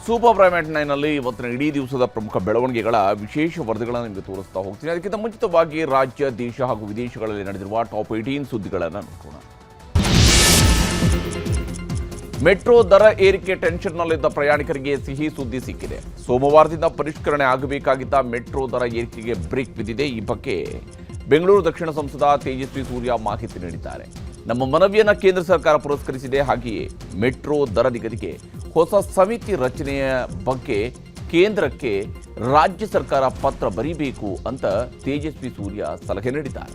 Super prime ನೈನಲ್ಲಿ ಇವತ್ತಿನ ಇಡೀ ದಿವಸದ ಪ್ರಮುಖ ಬೆಳವಣಿಗೆಗಳ ವಿಶೇಷ ವರದಿಗಳನ್ನು ನಿಮಗೆ ತೋರಿಸ್ತಾ ಹೋಗ್ತೀನಿ. ಅದಕ್ಕಿಂತ ಮುಂಚಿತವಾಗಿ ರಾಜ್ಯ, ದೇಶ ಹಾಗೂ ವಿದೇಶಗಳಲ್ಲಿ ನಡೆದಿರುವ ಟಾಪ್ 18 ಸುದ್ದಿಗಳನ್ನು ನೋಡೋಣ. ಮೆಟ್ರೋ ದರ ಏರಿಕೆ ಟೆನ್ಷನ್ನಲ್ಲಿದ್ದ ಪ್ರಯಾಣಿಕರಿಗೆ ಸಿಹಿ ಸುದ್ದಿ ಸಿಕ್ಕಿದೆ. ಸೋಮವಾರದಿಂದ ಪರಿಷ್ಕರಣೆ ಆಗಬೇಕಾಗಿದ್ದ ಮೆಟ್ರೋ ದರ ಏರಿಕೆಗೆ ಬ್ರೇಕ್ ಬಿದ್ದಿದೆ. ಈ ಬಗ್ಗೆ ಬೆಂಗಳೂರು ದಕ್ಷಿಣ ಸಂಸದ ತೇಜಸ್ವಿ ಸೂರ್ಯ ಮಾಹಿತಿ ನೀಡಿದ್ದಾರೆ. ನಮ್ಮ ಮನವಿಯನ್ನು ಕೇಂದ್ರ ಸರ್ಕಾರ ಪುರಸ್ಕರಿಸಿದೆ. ಹಾಗೆಯೇ ಮೆಟ್ರೋ ದರ ನಿಗದಿಗೆ ಹೊಸ ಸಮಿತಿ ರಚನೆಯ ಬಗ್ಗೆ ಕೇಂದ್ರಕ್ಕೆ ರಾಜ್ಯ ಸರ್ಕಾರ ಪತ್ರ ಬರೀಬೇಕು ಅಂತ ತೇಜಸ್ವಿ ಸೂರ್ಯ ಸಲಹೆ ನೀಡಿದ್ದಾರೆ.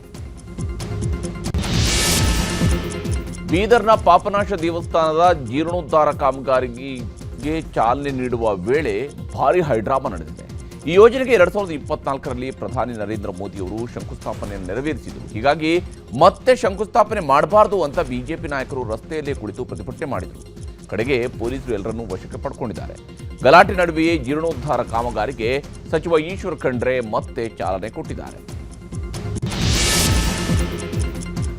ಬೀದರ್ನ ಪಾಪನಾಶ ದೇವಸ್ಥಾನದ ಜೀರ್ಣೋದ್ಧಾರ ಕಾಮಗಾರಿಗೆ ಚಾಲನೆ ನೀಡುವ ವೇಳೆ ಭಾರೀ ಹೈಡ್ರಾಮಾ ನಡೆದಿದೆ. ಈ ಯೋಜನೆಗೆ 2024ರಲ್ಲಿ ಪ್ರಧಾನಿ ನರೇಂದ್ರ ಮೋದಿಯವರು ಶಂಕುಸ್ಥಾಪನೆಯನ್ನು ನೆರವೇರಿಸಿದರು. ಹೀಗಾಗಿ ಮತ್ತೆ ಶಂಕುಸ್ಥಾಪನೆ ಮಾಡಬಾರದು ಅಂತ ಬಿಜೆಪಿ ನಾಯಕರು ರಸ್ತೆಯಲ್ಲೇ ಕುಳಿತು ಪ್ರತಿಭಟನೆ ಮಾಡಿದರು. ಕಡೆಗೆ ಪೊಲೀಸರು ಎಲ್ಲರನ್ನೂ ವಶಕ್ಕೆ ಪಡ್ಕೊಂಡಿದ್ದಾರೆ. ಗಲಾಟೆ ನಡುವೆಯೇ ಜೀರ್ಣೋದ್ಧಾರ ಕಾಮಗಾರಿಗೆ ಸಚಿವ ಈಶ್ವರ್ ಖಂಡ್ರೆ ಮತ್ತೆ ಚಾಲನೆ ಕೊಟ್ಟಿದ್ದಾರೆ.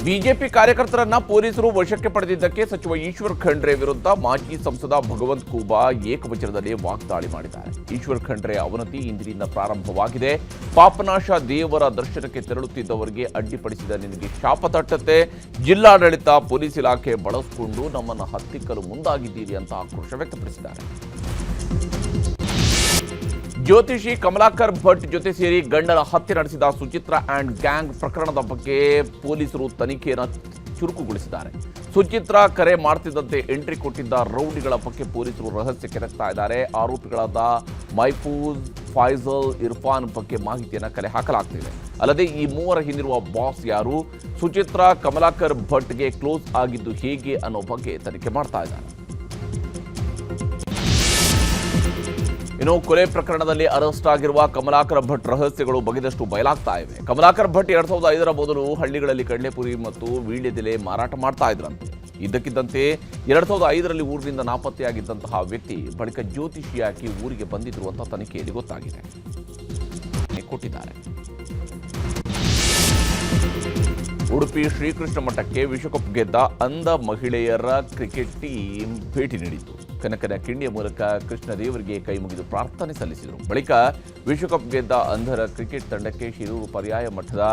ಬಿಜೆಪಿ ಕಾರ್ಯಕರ್ತರನ್ನ ಪೊಲೀಸರು ವಶಕ್ಕೆ ಪಡೆದಿದ್ದಕ್ಕೆ ಸಚಿವ ಈಶ್ವರ್ ಖಂಡ್ರೆ ವಿರುದ್ಧ ಮಾಜಿ ಸಂಸದ ಭಗವಂತ್ ಖೂಬಾ ಏಕವಚನದಲ್ಲಿ ವಾಗ್ದಾಳಿ ಮಾಡಿದ್ದಾರೆ. ಈಶ್ವರ್ ಖಂಡ್ರೆ ಅವನತಿ ಇಂದಿನಿಂದ ಪ್ರಾರಂಭವಾಗಿದೆ. ಪಾಪನಾಶ ದೇವರ ದರ್ಶನಕ್ಕೆ ತೆರಳುತ್ತಿದ್ದವರಿಗೆ ಅಡ್ಡಿಪಡಿಸಿದ ನಿನಗೆ ಶಾಪ ತಟ್ಟತ್ತೆ. ಜಿಲ್ಲಾಡಳಿತ, ಪೊಲೀಸ್ ಇಲಾಖೆ ಬಳಸಿಕೊಂಡು ನಮ್ಮನ್ನು ಹತ್ತಿಕ್ಕಲು ಮುಂದಾಗಿದ್ದೀರಿ ಅಂತ ಆಕ್ರೋಶ ವ್ಯಕ್ತಪಡಿಸಿದ್ದಾರೆ. ಜ್ಯೋತಿಷಿ ಕಮಲಾಕರ್ ಭಟ್ ಜೊತೆ ಸೇರಿ ಗಂಡನ ಹತ್ಯೆ ನಡೆಸಿದ ಸುಚಿತ್ರಾ ಆ್ಯಂಡ್ ಗ್ಯಾಂಗ್ ಪ್ರಕರಣದ ಬಗ್ಗೆ ಪೊಲೀಸರು ತನಿಖೆಯನ್ನು ಚುರುಕುಗೊಳಿಸಿದ್ದಾರೆ. ಸುಚಿತ್ರಾ ಕರೆ ಮಾಡ್ತಿದ್ದಂತೆ ಎಂಟ್ರಿ ಕೊಟ್ಟಿದ್ದ ರೌಡಿಗಳ ಬಗ್ಗೆ ಪೊಲೀಸರು ರಹಸ್ಯ ಕೆದಕ್ತಾ ಇದ್ದಾರೆ. ಆರೋಪಿಗಳಾದ ಮೈಫೂಜ್, ಫೈಜಲ್, ಇರ್ಫಾನ್ ಬಗ್ಗೆ ಮಾಹಿತಿಯನ್ನು ಕಲೆ ಹಾಕಲಾಗ್ತಿದೆ. ಅಲ್ಲದೆ ಈ ಮೂವರ ಹಿಂದಿರುವ ಬಾಸ್ ಯಾರು, ಸುಚಿತ್ರಾ ಕಮಲಾಕರ್ ಭಟ್ಗೆ ಕ್ಲೋಸ್ ಆಗಿದ್ದು ಹೇಗೆ ಅನ್ನೋ ಬಗ್ಗೆ ತನಿಖೆ ಮಾಡ್ತಾ ಇದ್ದಾರೆ. ಇನ್ನು ಕೊಲೆ ಪ್ರಕರಣದಲ್ಲಿ ಅರೆಸ್ಟ್ ಆಗಿರುವ ಕಮಲಾಕರ್ ಭಟ್ ರಹಸ್ಯಗಳು ಬಗೆದಷ್ಟು ಬಯಲಾಗ್ತಾ ಇವೆ. ಕಮಲಾಕರ್ ಭಟ್ 2005ರ ಮೊದಲು ಹಳ್ಳಿಗಳಲ್ಲಿ ಕಡಲೆಪುರಿ ಮತ್ತು ವೀಳ್ಯದೆಲೆ ಮಾರಾಟ ಮಾಡ್ತಾ ಇದ್ರಂತೆ. ಇದ್ದಕ್ಕಿದ್ದಂತೆ 2005ರಲ್ಲಿ ಊರಿನಿಂದ ನಾಪತ್ತೆಯಾಗಿದ್ದಂತಹ ವ್ಯಕ್ತಿ ಬಳಿಕ ಜ್ಯೋತಿಷಿಯಾಗಿ ಊರಿಗೆ ಬಂದಿದ್ರು ಅಂತ ತನಿಖೆಯಲ್ಲಿ ಗೊತ್ತಾಗಿದೆ ಕೊಟ್ಟಿದ್ದಾರೆ. ಉಡುಪಿ ಶ್ರೀಕೃಷ್ಣ ಮಠಕ್ಕೆ ವಿಶ್ವಕಪ್ ಗೆದ್ದ ಅಂಧ ಮಹಿಳೆಯರ ಕ್ರಿಕೆಟ್ ಟೀಮ್ ಭೇಟಿ ನೀಡಿತು. ಕನಕನ ಕಿಂಡಿಯ ಮೂಲಕ ಕೃಷ್ಣ ದೇವರಿಗೆ ಕೈ ಮುಗಿದು ಪ್ರಾರ್ಥನೆ ಸಲ್ಲಿಸಿದರು. ಬಳಿಕ ವಿಶ್ವಕಪ್ ಗೆದ್ದ ಅಂಧರ ಕ್ರಿಕೆಟ್ ತಂಡಕ್ಕೆ ಶಿರೂರು ಪರ್ಯಾಯ ಮಠದ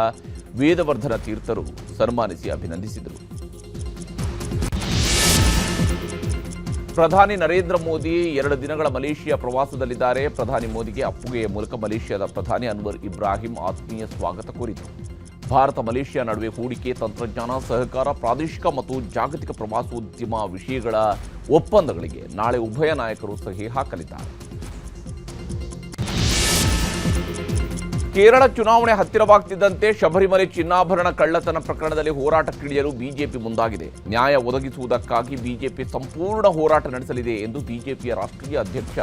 ವೇದವರ್ಧನ ತೀರ್ಥರು ಸನ್ಮಾನಿಸಿ ಅಭಿನಂದಿಸಿದರು. ಪ್ರಧಾನಿ ನರೇಂದ್ರ ಮೋದಿ 2 ದಿನಗಳ ಮಲೇಷಿಯಾ ಪ್ರವಾಸದಲ್ಲಿದ್ದಾರೆ. ಪ್ರಧಾನಿ ಮೋದಿಗೆ ಅಪ್ಪುಗೆಯ ಮೂಲಕ ಮಲೇಷಿಯಾದ ಪ್ರಧಾನಿ ಅನ್ವರ್ ಇಬ್ರಾಹಿಂ ಆತ್ಮೀಯ ಸ್ವಾಗತ ಕೋರಿದರು. ಭಾರತ ಮಲೇಷಿಯಾ ನಡುವೆ ಹೂಡಿಕೆ, ತಂತ್ರಜ್ಞಾನ, ಸಹಕಾರ, ಪ್ರಾದೇಶಿಕ ಮತ್ತು ಜಾಗತಿಕ ಪ್ರವಾಸೋದ್ಯಮ ವಿಷಯಗಳ ಒಪ್ಪಂದಗಳಿಗೆ ನಾಳೆ ಉಭಯ ನಾಯಕರು ಸಹಿ ಹಾಕಲಿದ್ದಾರೆ. ಕೇರಳ ಚುನಾವಣೆ ಹತ್ತಿರವಾಗ್ತಿದ್ದಂತೆ ಶಬರಿಮಲೆ ಚಿನ್ನಾಭರಣ ಕಳ್ಳತನ ಪ್ರಕರಣದಲ್ಲಿ ಹೋರಾಟಕ್ಕಿಳಿಯಲು ಬಿಜೆಪಿ ಮುಂದಾಗಿದೆ. ನ್ಯಾಯ ಒದಗಿಸುವುದಕ್ಕಾಗಿ ಬಿಜೆಪಿ ಸಂಪೂರ್ಣ ಹೋರಾಟ ನಡೆಸಲಿದೆ ಎಂದು ಬಿಜೆಪಿಯ ರಾಷ್ಟ್ರೀಯ ಅಧ್ಯಕ್ಷ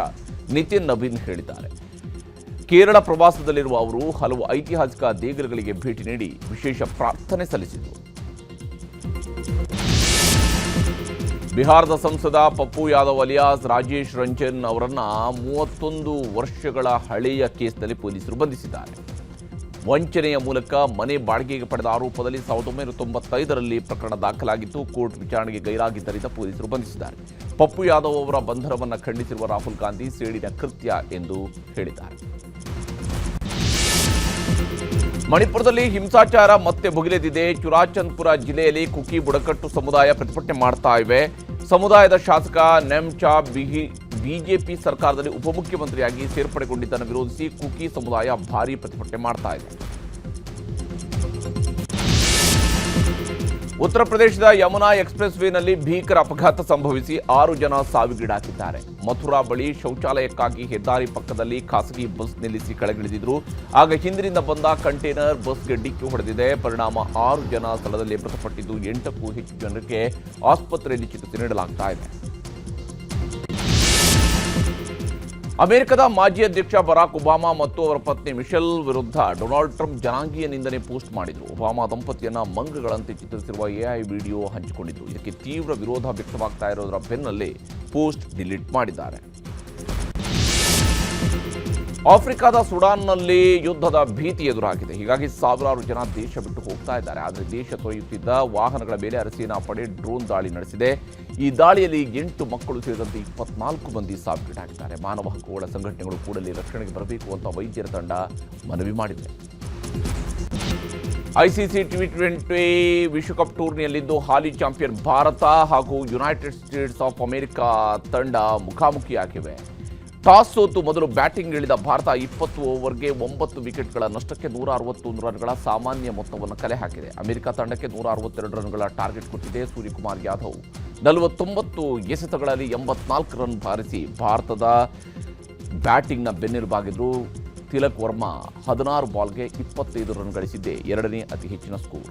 ನಿತಿನ್ ನಬೀನ್ ಹೇಳಿದ್ದಾರೆ. ಕೇರಳ ಪ್ರವಾಸದಲ್ಲಿರುವ ಅವರು ಹಲವು ಐತಿಹಾಸಿಕ ದೇಗುಲಗಳಿಗೆ ಭೇಟಿ ನೀಡಿ ವಿಶೇಷ ಪ್ರಾರ್ಥನೆ ಸಲ್ಲಿಸಿದರು. ಬಿಹಾರದ ಸಂಸದ ಪಪ್ಪು ಯಾದವ್ ಅಲಿಯಾಸ್ ರಾಜೇಶ್ ರಂಜನ್ ಅವರನ್ನ 31 ವರ್ಷಗಳ ಹಳೆಯ ಕೇಸ್ನಲ್ಲಿ ಪೊಲೀಸರು ಬಂಧಿಸಿದ್ದಾರೆ. ವಂಚನೆಯ ಮೂಲಕ ಮನೆ ಬಾಡಿಗೆಗೆ ಪಡೆದ ಆರೋಪದಲ್ಲಿ 1995ರಲ್ಲಿ ಪ್ರಕರಣ ದಾಖಲಾಗಿತ್ತು. ಕೋರ್ಟ್ ವಿಚಾರಣೆಗೆ ಗೈರಾಗಿದ್ದರಿಂದ ಪೊಲೀಸರು ಬಂಧಿಸಿದ್ದಾರೆ. ಪಪ್ಪು ಯಾದವ್ ಅವರ ಬಂಧನವನ್ನು ಖಂಡಿಸಿರುವ ರಾಹುಲ್ ಗಾಂಧಿ ಸೇಡಿನ ಕೃತ್ಯ ಎಂದು ಹೇಳಿದ್ದಾರೆ. ಮಣಿಪುರದಲ್ಲಿ ಹಿಂಸಾಚಾರ ಮತ್ತೆ ಭುಗಿಲೆದಿದೆ. ಚುರಾಚಂದ್ಪುರ ಜಿಲ್ಲೆಯಲ್ಲಿ ಕುಕಿ ಬುಡಕಟ್ಟು ಸಮುದಾಯ ಪ್ರತಿಭಟನೆ ಮಾಡ್ತಾ ಇವೆ. ಸಮುದಾಯದ ಶಾಸಕ ನೆಮ್ಚಾ ಬಿಜೆಪಿ ಸರ್ಕಾರದಲ್ಲಿ ಉಪಮುಖ್ಯಮಂತ್ರಿಯಾಗಿ ಸೇರ್ಪಡೆಗೊಂಡಿದ್ದನ್ನು ವಿರೋಧಿಸಿ ಕುಕಿ ಸಮುದಾಯ ಭಾರೀ ಪ್ರತಿಭಟನೆ ಮಾಡ್ತಾ ಇದೆ. ಉತ್ತರ ಪ್ರದೇಶದ ಯಮುನಾ ಎಕ್ಸ್ಪ್ರೆಸ್ ವೇನಲ್ಲಿ ಭೀಕರ ಅಪಘಾತ ಸಂಭವಿಸಿ 6 ಜನ ಸಾವಿಗೀಡಾಗಿದ್ದಾರೆ. ಮಥುರಾ ಬಳಿ ಶೌಚಾಲಯಕ್ಕಾಗಿ ಹೆದ್ದಾರಿ ಪಕ್ಕದಲ್ಲಿ ಖಾಸಗಿ ಬಸ್ ನಿಲ್ಲಿಸಿ ಕೆಳಗಿಳಿದಿದ್ರು. ಆಗ ಹಿಂದಿನಿಂದ ಬಂದ ಕಂಟೈನರ್ ಬಸ್ಗೆ ಡಿಕ್ಕಿ ಹೊಡೆದಿದೆ. ಪರಿಣಾಮ 6 ಜನ ಸ್ಥಳದಲ್ಲಿ ಮೃತಪಟ್ಟಿದ್ದು 8ಕ್ಕೂ ಹೆಚ್ಚು ಜನರಿಗೆ ಆಸ್ಪತ್ರೆಯಲ್ಲಿ ಚಿಕಿತ್ಸೆ ನೀಡಲಾಗ್ತಾ ಇದೆ. ಅಮೆರಿಕದ ಮಾಜಿ ಅಧ್ಯಕ್ಷ ಬರಾಕ್ ಒಬಾಮಾ ಮತ್ತು ಅವರ ಪತ್ನಿ ಮಿಶೆಲ್ ವಿರುದ್ಧ ಡೊನಾಲ್ಡ್ ಟ್ರಂಪ್ ಜನಾಂಗೀಯ ನಿಂದನೆ ಪೋಸ್ಟ್ ಮಾಡಿದರು. ಒಬಾಮಾ ದಂಪತಿಯನ್ನ ಮಂಗಗಳಂತೆ ಚಿತ್ರಿಸಿರುವ ಎಐ ವಿಡಿಯೋ ಹಂಚಿಕೊಂಡಿದ್ರು. ಇದಕ್ಕೆ ತೀವ್ರ ವಿರೋಧ ವ್ಯಕ್ತವಾಗ್ತಾ ಇರೋದರ ಬೆನ್ನಲ್ಲೇ ಪೋಸ್ಟ್ ಡಿಲೀಟ್ ಮಾಡಿದ್ದಾರೆ. ಆಫ್ರಿಕಾದ ಸುಡಾನ್ನಲ್ಲಿ ಯುದ್ಧದ ಭೀತಿ ಎದುರಾಗಿದೆ. ಹೀಗಾಗಿ ಸಾವಿರಾರು ಜನ ದೇಶ ಬಿಟ್ಟು ಹೋಗ್ತಾ ಇದ್ದಾರೆ. ಆದರೆ ದೇಶ ತೊರೆಯುತ್ತಿದ್ದ ವಾಹನಗಳ ಮೇಲೆ ಅರಸೇನಾ ಪಡೆ ಡ್ರೋನ್ ದಾಳಿ ನಡೆಸಿದೆ. ಈ ದಾಳಿಯಲ್ಲಿ 8 ಮಕ್ಕಳು ಸೇರಿದಂತೆ 24 ಮಂದಿ ಸಾವಿಗೀಡಾಗಿದ್ದಾರೆ. ಮಾನವ ಹಕ್ಕುಗಳ ಸಂಘಟನೆಗಳು ಕೂಡಲೇ ರಕ್ಷಣೆಗೆ ಬರಬೇಕು ಅಂತ ವೈದ್ಯರ ತಂಡ ಮನವಿ ಮಾಡಿದೆ. ಐಸಿಸಿ T20 ವಿಶ್ವಕಪ್ ಟೂರ್ನಿಯಲ್ಲಿಂದು ಹಾಲಿ ಚಾಂಪಿಯನ್ ಭಾರತ ಹಾಗೂ ಯುನೈಟೆಡ್ ಸ್ಟೇಟ್ಸ್ ಆಫ್ ಅಮೆರಿಕ ತಂಡ ಮುಖಾಮುಖಿಯಾಗಿವೆ. ಟಾಸ್ ಸೋತು ಮೊದಲು ಬ್ಯಾಟಿಂಗ್ ಇಳಿದ ಭಾರತ 20 ಓವರ್ಗೆ 9 ವಿಕೆಟ್ಗಳ ನಷ್ಟಕ್ಕೆ 161 ರನ್ಗಳ ಸಾಮಾನ್ಯ ಮೊತ್ತವನ್ನು ಕಲೆ ಹಾಕಿದೆ. ಅಮೆರಿಕ ತಂಡಕ್ಕೆ 162 ರನ್ಗಳ ಟಾರ್ಗೆಟ್ ಕೊಟ್ಟಿದೆ. ಸೂರ್ಯಕುಮಾರ್ ಯಾದವ್ 49 ಎಸೆತಗಳಲ್ಲಿ 84 ರನ್ ಬಾರಿಸಿ ಭಾರತದ ಬ್ಯಾಟಿಂಗ್ನ ಬೆನ್ನೆಲುಬಾಗಿದ್ರು. ತಿಲಕ್ ವರ್ಮಾ 16 ಬಾಲ್ಗೆ 25 ರನ್ ಗಳಿಸಿದ್ದೇ ಎರಡನೇ ಅತಿ ಹೆಚ್ಚಿನ ಸ್ಕೋರ್.